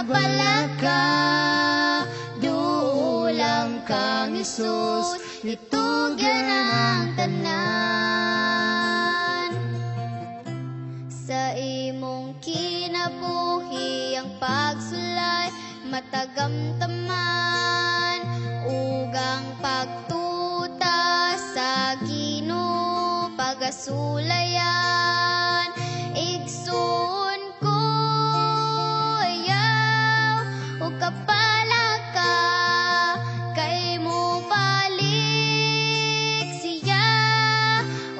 kabalaka, duulang kang Isus, itugyan ang tanan. Sa imong kinabuhi ang pagsulay, matagamtaman, ugang pagtuta sa Ginoo, pagasulayan, igsoon ko ayaw o kapalaka, kay mo balik siya,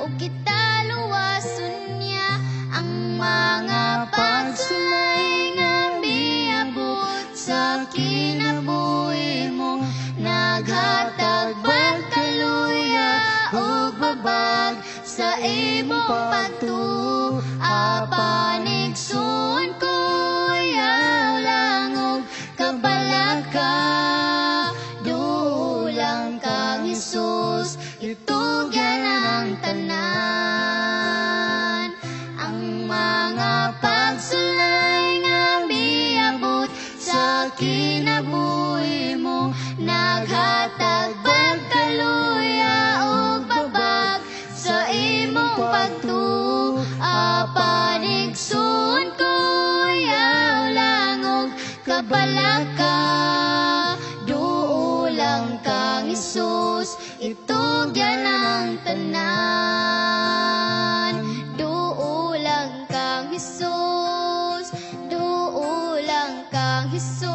o kita luwason niya ang mga pagsulay nga miabot sa kinabuhi mo, naghatag pagkaluya o babag sa imong pagtuapan, igsoon ko ayaw lang og kabalaka, duulang kang Isus, itugyan ang tanan. Ang mga pagsulay nga miabot sa kinabuhi mo, naghatag pagkaluya o babag sa imong pagtuapan, igsoon ko ayaw lang og kabalaka, duulang kang Isus, itugyan ang tanan. Duulang kang Isus, duulang kang Isus.